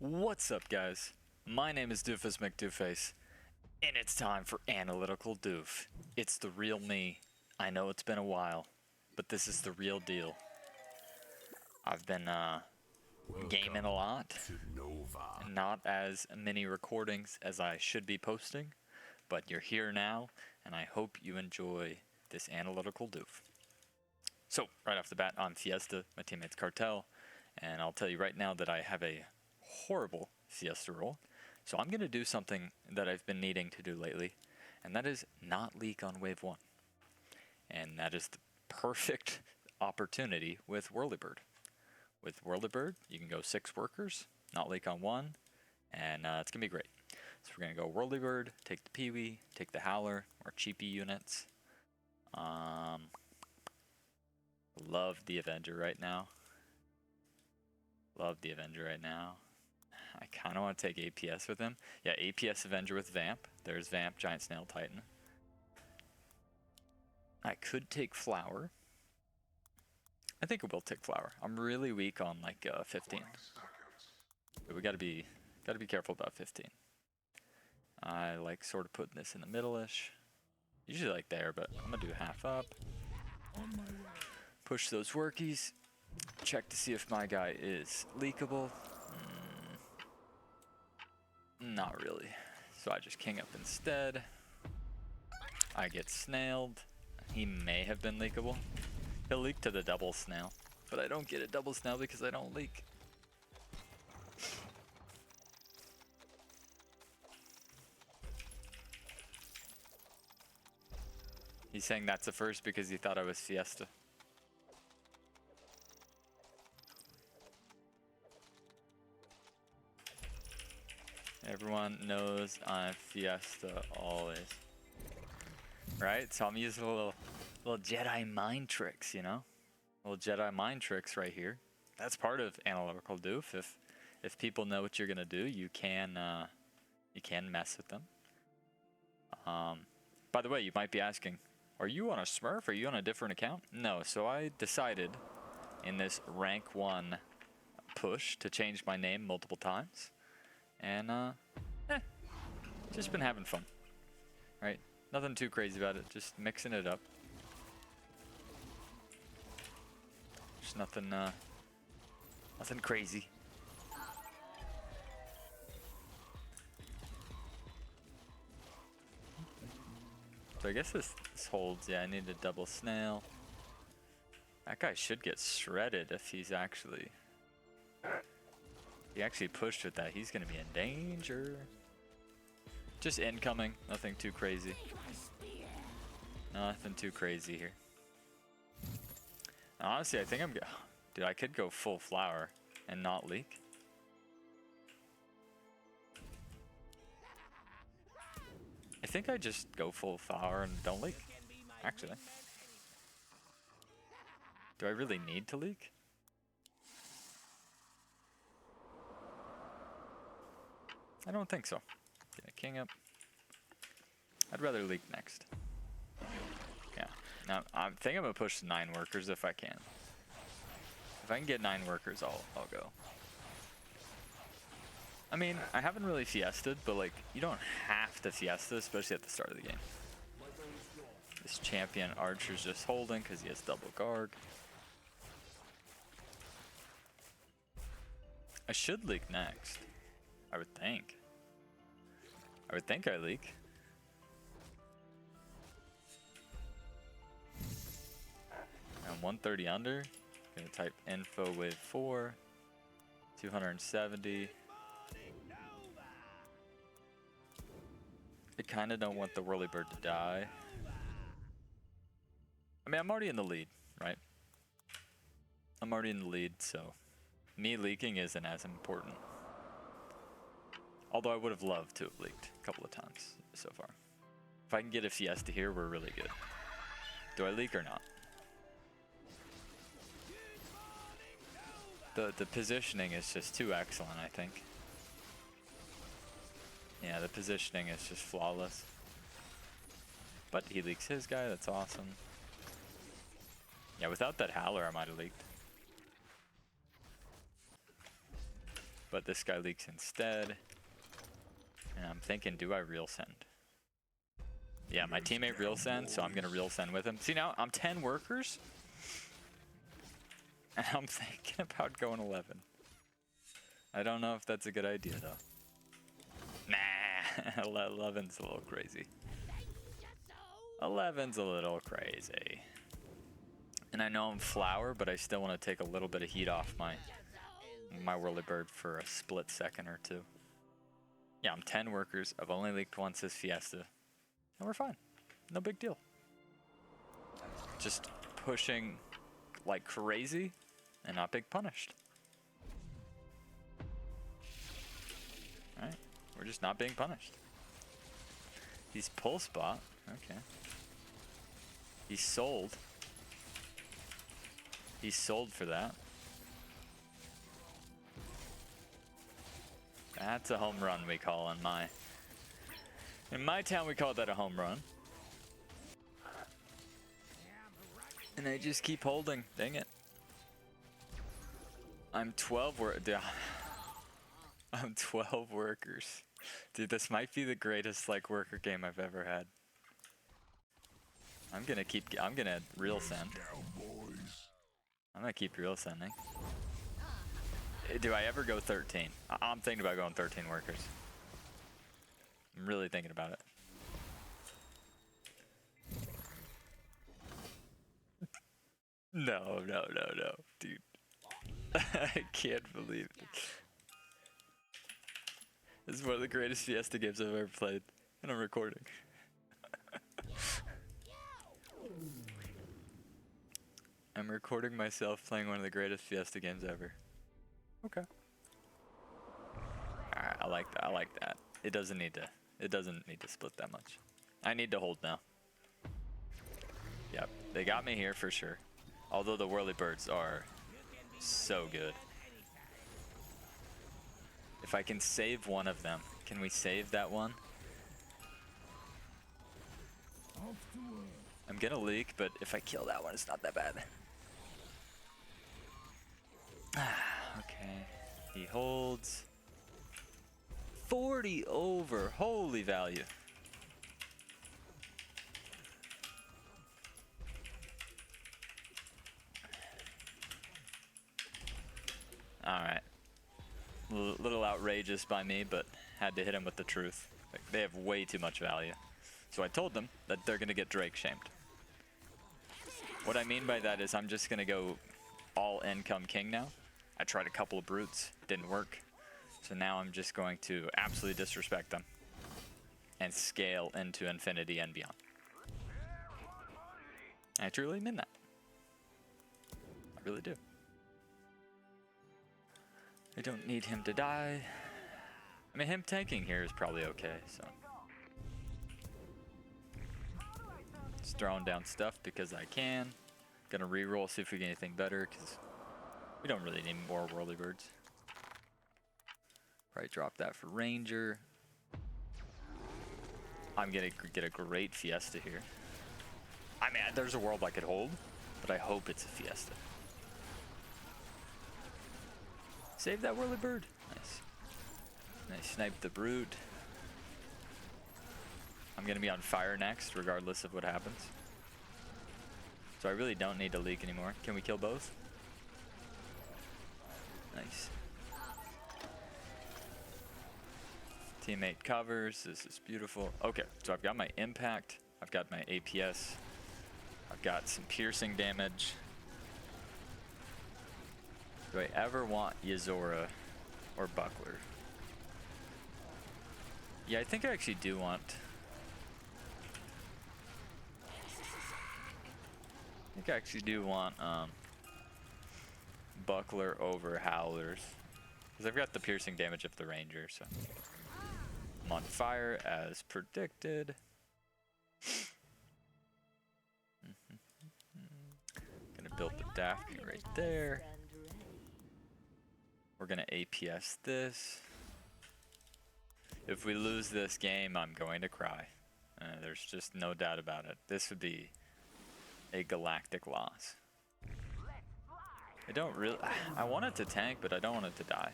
What's up, guys? My name is Doofus Mcdooface, and it's time for Analytical Doof. It's the real me. I know it's been a while, but this is the real deal. I've been gaming a lot, not as many recordings as I should be posting, but you're here now, and I hope you enjoy this Analytical Doof. So, right off the bat, I'm Fiesta, my teammate's Cartel, and I'll tell you right now that I have a horrible Fiesta roll. So I'm going to do something that I've been needing to do lately, and that is not leak on wave 1. And that is the perfect opportunity with Whirlybird. With Whirlybird, you can go 6 workers, not leak on 1, and it's going to be great. So we're going to go Whirlybird, take the Peewee, take the Howler, or cheapy units. Love the Avenger right now. Love the Avenger right now. I kind of want to take APS with him. Yeah, APS Avenger with Vamp. There's Vamp, Giant Snail, Titan. I could take Flower. I think I will take Flower. I'm really weak on like 15. But we gotta be careful about 15. I like sort of putting this in the middle-ish. Usually like there, but I'm gonna do half up. Push those workies. Check to see if my guy is leakable. Not really. So I just king up instead. I get snailed. He may have been leakable. He'll leak to the double snail, but I don't get a double snail because I don't leak. He's saying that's a first because he thought I was Fiesta. Everyone knows I'm Fiesta always. Right? So I'm using little Jedi mind tricks, you know? Little Jedi mind tricks right here. That's part of Analytical Doof. If people know what you're gonna do, you can mess with them. By the way, you might be asking, are you on a Smurf? Are you on a different account? No, so I decided in this rank 1 push to change my name multiple times. And, just been having fun, right? Nothing too crazy about it, just mixing it up. Just nothing crazy. So I guess this holds. Yeah, I need a double snail. That guy should get shredded if he's actually... He actually pushed with that. He's going to be in danger. Just incoming. Nothing too crazy. Nothing too crazy here. Honestly, I think I'm... Dude, I could go full flower and not leak. I think I just go full flower and don't leak. Actually. Do I really need to leak? I don't think so. Get a king up. I'd rather leak next. Yeah. Now I think I'm gonna push 9 workers if I can. If I can get 9 workers, I'll go. I mean, I haven't really fiested, but like you don't have to fiesta, especially at the start of the game. This champion archer's just holding because he has double guard. I should leak next. I would think. I would think I leak. I'm 130 under. Gonna type info wave 4. 270. I kinda don't want the Whirlybird to die. I mean, I'm already in the lead, right? I'm already in the lead, so me leaking isn't as important. Although I would have loved to have leaked a couple of times so far. If I can get a Fiesta here, we're really good. Do I leak or not? The positioning is just too excellent, I think. Yeah, the positioning is just flawless. But he leaks his guy, that's awesome. Yeah, without that Howler, I might have leaked. but this guy leaks instead. And I'm thinking, do I real send? Yeah, my teammate real send, so I'm gonna real send with him. See now, I'm 10 workers. And I'm thinking about going 11. I don't know if that's a good idea though. Nah, 11's a little crazy. 11's a little crazy. And I know I'm flower, but I still want to take a little bit of heat off my whirlybird for a split second or two. Yeah, I'm 10 workers. I've only leaked once this Fiesta. And we're fine. No big deal. Just pushing like crazy and not big punished. Alright, we're just not being punished. He's pull spot. Okay. He's sold. He's sold for that. That's a home run we call in my town we call that a home run. And they just keep holding. Dang it. I'm 12 I'm 12 workers. Dude, this might be the greatest like worker game I've ever had. I'm gonna real send. I'm gonna keep real sending. Do I ever go 13? I'm thinking about going 13 workers. I'm really thinking about it. No, dude. I can't believe it. This is one of the greatest Fiesta games I've ever played, and I'm recording. I'm recording myself playing one of the greatest Fiesta games ever. Okay. Alright, I like that. I like that. It doesn't need to split that much. I need to hold now. Yep, they got me here for sure. Although the whirlybirds are so good. If I can save one of them, can we save that one? I'm gonna leak, but if I kill that one, it's not that bad. Okay, he holds 40 over, holy value. All right, a little outrageous by me, but had to hit him with the truth. Like, they have way too much value. So I told them that they're gonna get Drake shamed. What I mean by that is I'm just gonna go all income king now. I tried a couple of brutes, didn't work. So now I'm just going to absolutely disrespect them and scale into infinity and beyond. I truly mean that. I really do. I don't need him to die. I mean, him tanking here is probably okay, so. Just throwing down stuff because I can. Gonna reroll, see if we get anything better, because we don't really need more whirlybirds. Probably drop that for Ranger. I'm gonna get a great Fiesta here. I mean, there's a world I could hold, but I hope it's a Fiesta. Save that whirlybird. Nice. Nice, snipe the brute. I'm gonna be on fire next, regardless of what happens. So I really don't need to leak anymore. Can we kill both? Nice. Teammate covers. This is beautiful. Okay, so I've got my impact. I've got my APS. I've got some piercing damage. Do I ever want Yzora or Buckler? Yeah, I think I actually do want. I think I actually do want Buckler over Howlers. Because I've got the piercing damage of the Ranger, so. I'm on fire as predicted. Gonna build the Daphne right there. We're gonna APS this. If we lose this game, I'm going to cry. There's just no doubt about it. This would be a galactic loss. I don't really. I want it to tank, but I don't want it to die.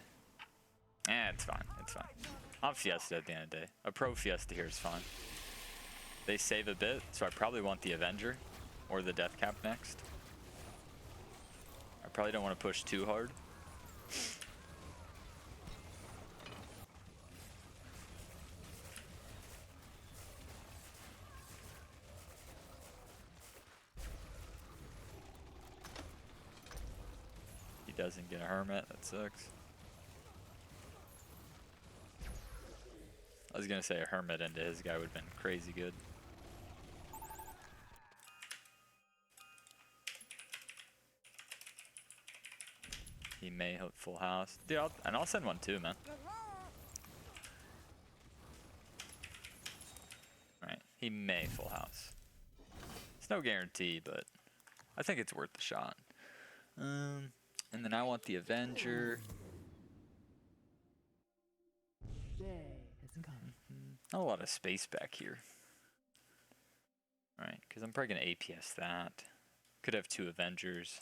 It's fine. It's fine. I'm Fiesta at the end of the day. A pro Fiesta here is fine. They save a bit, so I probably want the Avenger or the Death Cap next. I probably don't want to push too hard. He doesn't get a Hermit, that sucks. I was gonna say a Hermit into his guy would have been crazy good. He may hit full house. Dude, I'll send one too, man. Alright, he may full house. It's no guarantee, but I think it's worth the shot. And then I want the Avenger. Not a lot of space back here. Alright, because I'm probably going to APS that. Could have two Avengers.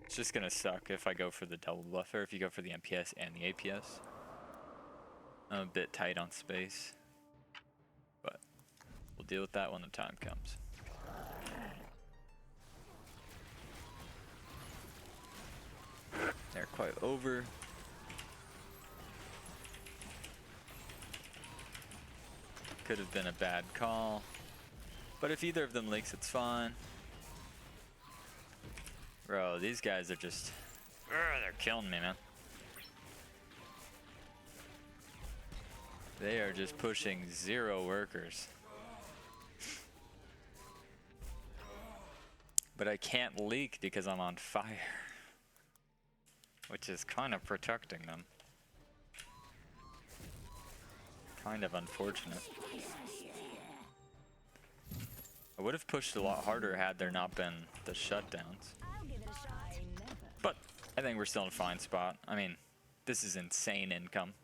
It's just going to suck if I go for the double buff, or if you go for the MPS and the APS. I'm a bit tight on space. But we'll deal with that when the time comes. They're quite over. Could have been a bad call. But if either of them leaks, it's fine. Bro, these guys are just... they're killing me, man. They are just pushing 0 workers. But I can't leak because I'm on fire. Which is kind of protecting them. Kind of unfortunate. I would have pushed a lot harder had there not been the shutdowns. But I think we're still in a fine spot. I mean, this is insane income.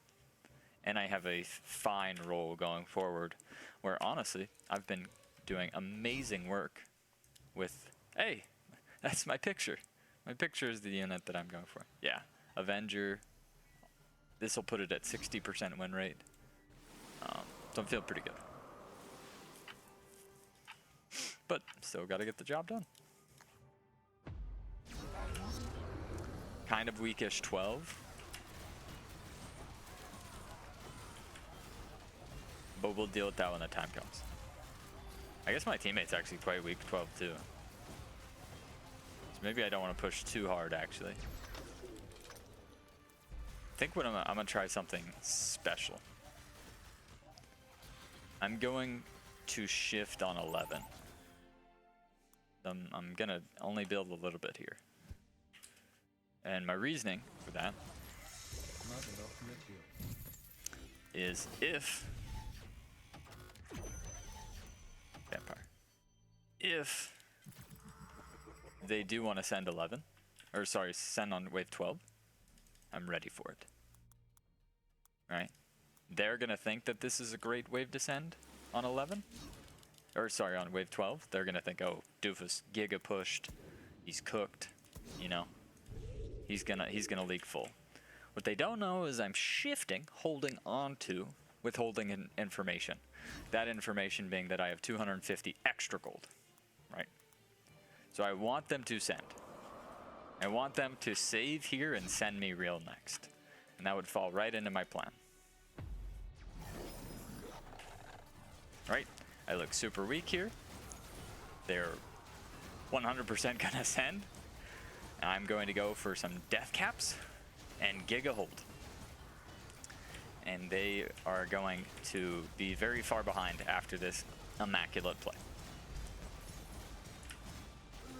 And I have a fine role going forward where honestly, I've been doing amazing work with, hey, that's my picture. My picture is the unit that I'm going for. Yeah, Avenger. This will put it at 60% win rate. So I'm feeling pretty good. But still got to get the job done. Kind of weakish 12. But we'll deal with that when the time comes. I guess my teammate's actually quite weak 12 too. So maybe I don't want to push too hard actually. I think what I'm gonna try something special. I'm going to shift on 11. I'm gonna only build a little bit here. And my reasoning for that is if Vampire. If they do want to send 11, or sorry, send on wave 12, I'm ready for it. Right? They're gonna think that this is a great wave to send on 11, or sorry, on wave 12. They're gonna think, oh, Doofus giga pushed, he's cooked, you know, he's gonna leak full. What they don't know is I'm shifting, holding on to, withholding information. That information being that I have 250 extra gold, right? So I want them to send. I want them to save here and send me real next. And that would fall right into my plan. Right? I look super weak here. They're 100% gonna send. I'm going to go for some death caps and giga hold. And they are going to be very far behind after this immaculate play.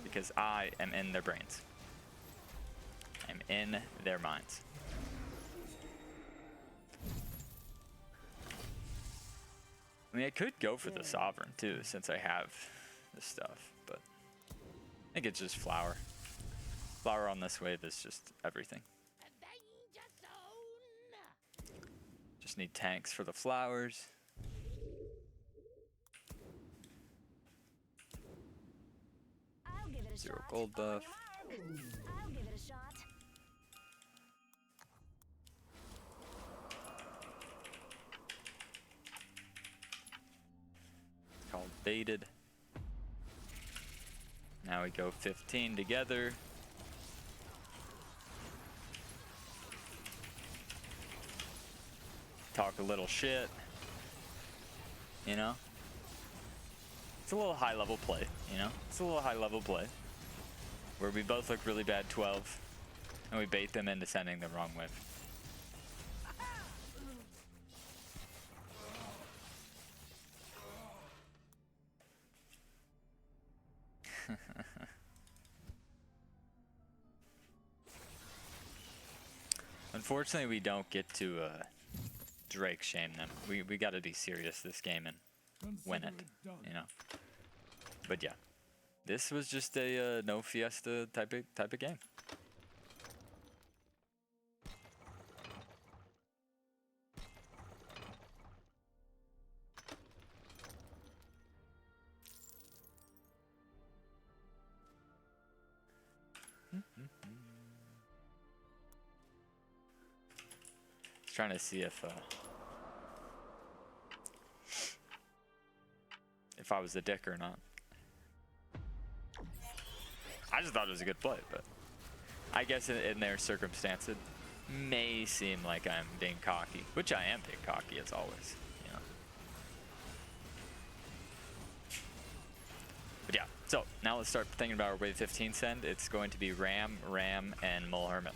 Because I am in their brains. I'm in their minds. I mean, I could go for the Sovereign too, since I have this stuff, but I think it's just flower. Flower on this wave is just everything. Just need tanks for the flowers. Zero gold buff. baited. Now we go 15 together. Talk a little shit. You know? It's a little high level play, you know? It's a little high level play. Where we both look really bad 12. And we bait them into sending the wrong wave. Unfortunately, we don't get to Drake shame them. We got to be serious this game and win it, you know. But yeah, this was just a no Fiesta type of game. Trying to see if I was a dick or not. I just thought it was a good play, but I guess in their circumstance it may seem like I'm being cocky, which I am being cocky as always, you know. But yeah, so now let's start thinking about our wave 15 send. It's going to be Ram, and Mole Hermit.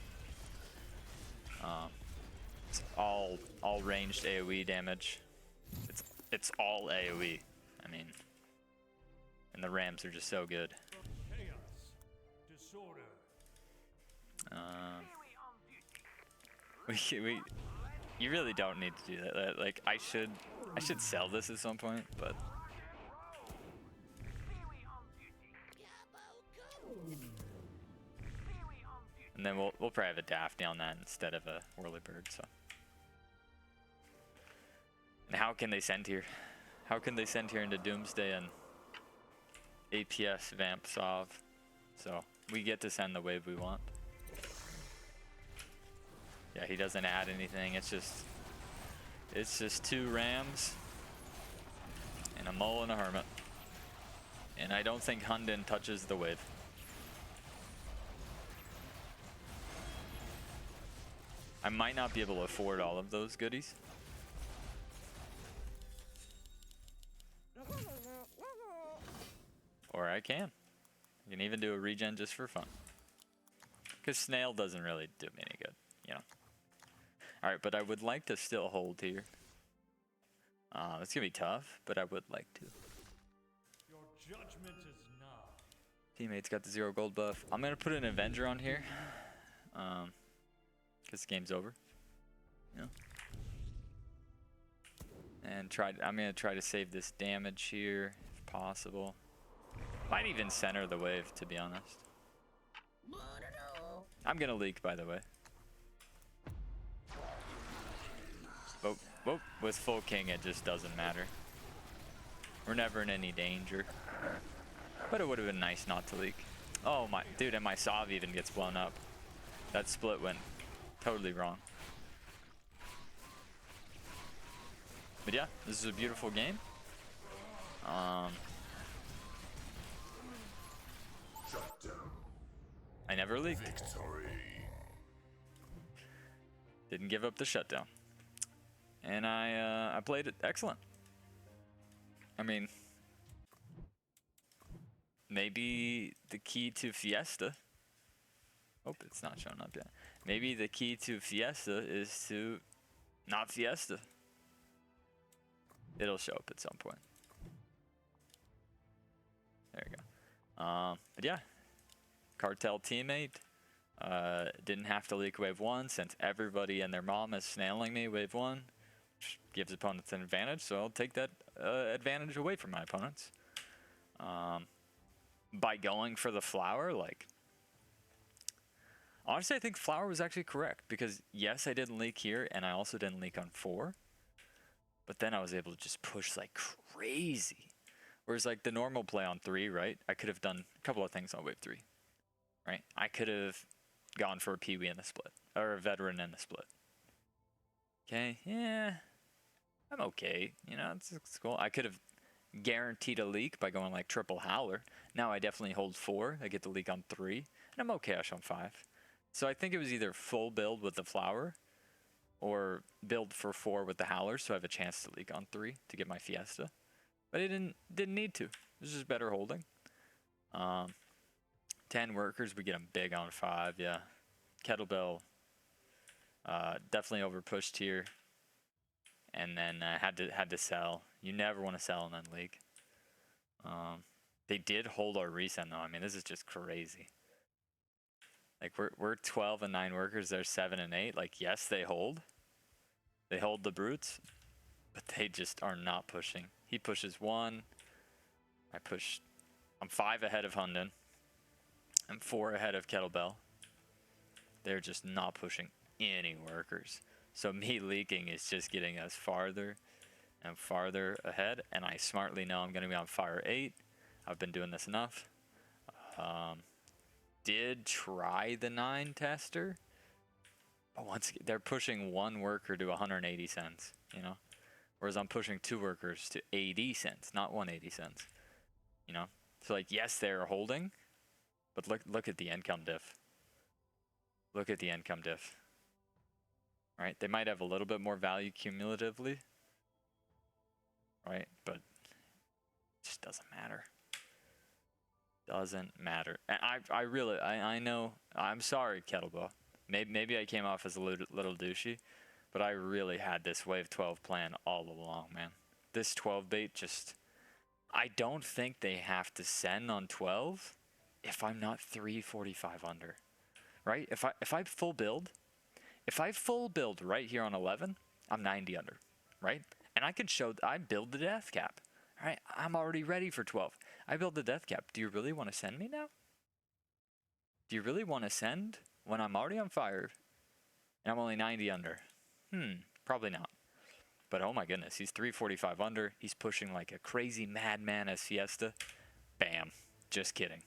It's all ranged AoE damage. It's all AoE. I mean, and the Rams are just so good. You really don't need to do that. Like I should sell this at some point, but and then we'll probably have a Daphne on that instead of a Whirlybird. So, and how can they send here? How can they send here into Doomsday and APS Vamp Sov? So we get to send the wave we want. Yeah, he doesn't add anything. It's just 2 Rams and a Mole and a Hermit. And I don't think Hunden touches the wave. I might not be able to afford all of those goodies. Or I can. I can even do a regen just for fun. Because Snail doesn't really do me any good, you know. Alright, but I would like to still hold here. It's gonna be tough, but I would like to. Your judgment is now. Teammates got the 0 gold buff. I'm gonna put an Avenger on here. Because the game's over. You know? And I'm gonna try to save this damage here, if possible. Might even center the wave, to be honest. I'm gonna leak, by the way. But with full king, it just doesn't matter. We're never in any danger. But it would have been nice not to leak. Oh my, dude, and my Sov even gets blown up. That split went totally wrong. But yeah, this is a beautiful game. I never leaked. Victory. Didn't give up the shutdown. And I played it excellent. I mean, maybe the key to Fiesta. Hope it's not showing up yet. Maybe the key to Fiesta is to not Fiesta. It'll show up at some point. There you go. But yeah, cartel teammate. Didn't have to leak wave 1 since everybody and their mom is snailing me wave 1, which gives opponents an advantage. So I'll take that advantage away from my opponents. By going for the flower, like, honestly, I think flower was actually correct because yes, I didn't leak here and I also didn't leak on 4, but then I was able to just push like crazy. Whereas like the normal play on 3, right? I could have done a couple of things on wave 3, right? I could have gone for a Pee-wee in the split or a veteran in the split. Okay, yeah, I'm okay. You know, it's cool. I could have guaranteed a leak by going like triple howler. Now I definitely hold 4. I get the leak on 3, and I'm okay-ish on 5. So I think it was either full build with the flower or build for 4 with the howler, so I have a chance to leak on 3 to get my Fiesta. But it didn't need to. It was just better holding. 10 workers, we get them big on 5, yeah. Kettlebell, definitely over pushed here. And then had to sell. You never want to sell and then leak. They did hold our resend though. I mean, this is just crazy. Like we're 12 and 9 workers. They're 7 and 8. Like yes, they hold. They hold the brutes, but they just are not pushing. He pushes 1. I'm 5 ahead of Hunden. I'm 4 ahead of Kettlebell. They're just not pushing any workers. So me leaking is just getting us farther and farther ahead. And I smartly know I'm going to be on fire 8. I've been doing this enough. Did try the 9 tester. But once they're pushing 1 worker to 180 cents, you know. Whereas I'm pushing 2 workers to 80 cents, not 180 cents. You know. So like yes, they're holding. But look at the income diff. Look at the income diff. Right? They might have a little bit more value cumulatively. Right? But it just doesn't matter. Doesn't matter. And I know, I'm sorry, Kettlebell. Maybe I came off as a little douchey, but I really had this wave 12 plan all along, man. This 12 bait just, I don't think they have to send on 12 if I'm not 345 under. Right? If I full build right here on 11, I'm 90 under, right? And I could show I build the death cap. All right, I'm already ready for 12. I build the death cap. Do you really want to send me now? Do you really want to send when I'm already on fire and I'm only 90 under? Probably not. But oh my goodness, he's 345 under. He's pushing like a crazy madman as Fiesta. Bam. Just kidding.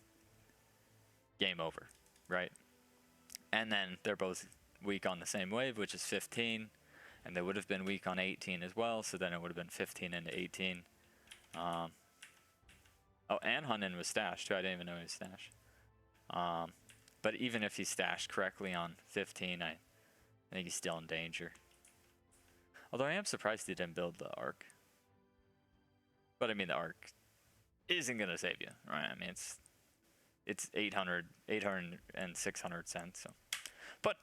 Game over, right? And then they're both weak on the same wave, which is 15. And they would have been weak on 18 as well, so then it would have been 15 into 18. Oh, and Hunden was stashed, too. I didn't even know he was stashed. But even if he's stashed correctly on 15, I think he's still in danger. Although I am surprised he didn't build the arc. But I mean, the arc isn't going to save you, right? I mean, it's 800 and 600 cents. So. But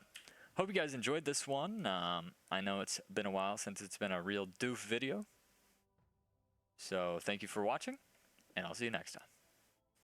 hope you guys enjoyed this one. I know it's been a while since it's been a real doof video. So thank you for watching, and I'll see you next time.